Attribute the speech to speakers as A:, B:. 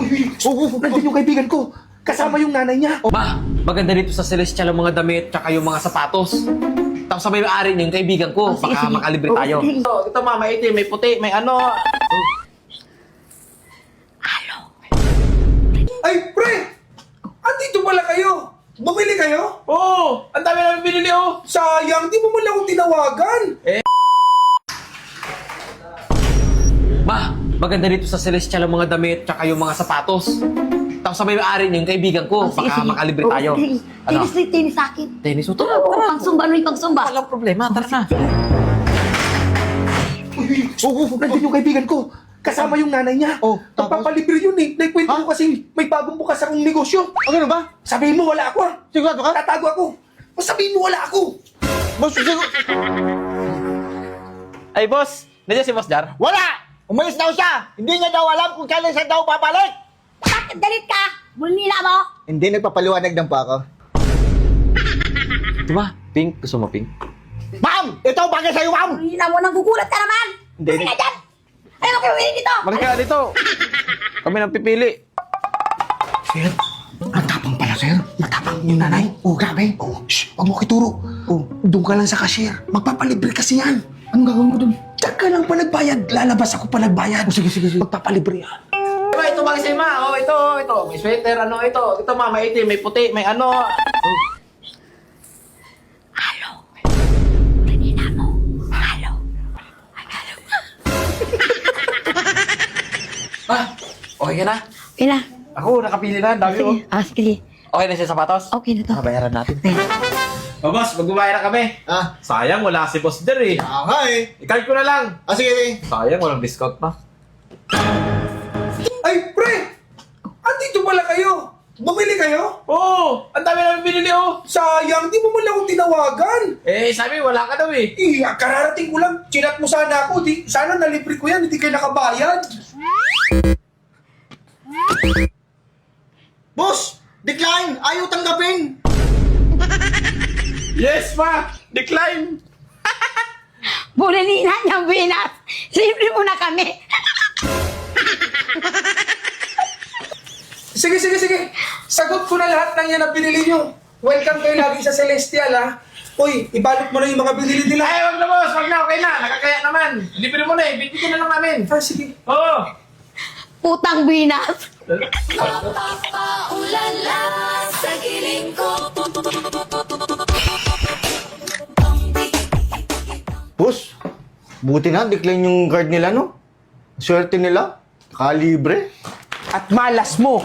A: Nandun yung kaibigan ko. Kasama yung nanay niya.
B: Ma, maganda dito sa Celestial ang mga damit tsaka yung mga sapatos. Tapos sabay may-ari niya yung kaibigan ko.
C: sige,
B: Baka
C: sige.
B: makalibre tayo.
C: Sige.
B: Ito ma, may itim, may puti, may ano.
A: Ay, pre! Andito pala kayo. Bumili kayo?
B: Oo, ang dami namin binili oh.
A: Sayang, di mo man lang ako tinawagan.
B: Ma, maganda dito sa Celestial ang mga damit tsaka yung mga sapatos. Tapos sabay may-ari niya yung kaibigan ko. Baka makalibre tayo. Ano?
C: Tinis sa akin.
B: Tennis ito?
C: Pangsumba, ano yung pangsumba?
B: Walang problema, tara na.
A: Nandun yung kaibigan ko. Kasama yung nanay niya.
D: Tapos?
A: Magpapalibre yun eh. Naikwento ko kasi may bagong bukas akong negosyo.
D: Ano ba?
A: Sabihin mo wala ako ah.
D: Sigurado ka?
A: Tatago ako. O sabihin mo wala ako.
D: Boss,
B: Ay boss, nandiyan si Boss Jar?
D: wala! Umalis daw siya! Hindi niya daw alam kung kailan siya daw babalik!
C: Bakit galit ka? Bulnila mo?
D: Hindi nagpapaliwanag ng baka.
B: Ito ba? Pink? Gusto mo pink?
D: Ma'am! Ito bagay sa'yo, ma'am!
C: Bulnila mo, nanggugulat ka naman!
D: Hindi.
C: Sige ka dyan! Ano kayo willing dito?
B: Balik ka dito. Kami nang pipili.
A: Sir, matapang pala sir. Matapang yung nanay. Oh, grabe. Oh, shh, wag mo kituro. Oh, doon ka lang sa cashier. Magpapalibre kasi yan. Anong gagawin mo doon? Diyan ka lang pa nagbayad. Lalabas ako pa nagbayad. Oh, sige. Magpapalibre yan.
B: Diba, ito bagay sa'yo ma. Oh, ito. May sweater, ano ito. Ito ma, may itim, may puti, may ano.
C: Bulnila mo. Halo.
B: Ah, okay ka na?
C: Okay na.
B: Ako, nakapili na. Dami oh.
C: Sige. Ah, sige.
B: Okay na siya sapatos?
C: Okay na to.
B: Bayaran natin.
C: Ayan.
B: Oh, boss, magbabayar na kami.
D: Ah,
B: Sayang, wala si Boss Jar eh.
D: okay.
B: I-card ko na lang.
D: Ah, sige.
B: Sayang, walang discount pa.
A: Ay, pre! Andito pala kayo. Bumili kayo?
B: Oo, ang dami namin binili oh.
A: Sayang, di mo man lang ako tinawagan.
B: Eh, sabi, wala ka daw eh.
A: Kararating ko lang. Chinat mo sana ako. Sana nalibre ko yan. Hindi kayo nakabayad.
D: Boss! Decline! Ayaw tanggapin!
B: Yes, ma! Decline!
C: Bulnila niyang binas. Libre mo na kami.
A: Sige. Sagot ko na lahat ng yan na binili nyo. Welcome kayo lagi sa Celestial, ha? Uy, ibalot mo na yung mga binili nila.
B: Ay, wag na boss! Wag na, okay na. Nakakaya naman. Libre mo na eh. Bigyan na lang namin.
A: Sige.
B: Oo!
C: Putang binas.
E: Papaulala sa giling ko.
D: Boss, buti na, decline yung card nila, no? Swerte nila. Kalibre.
A: At malas mo.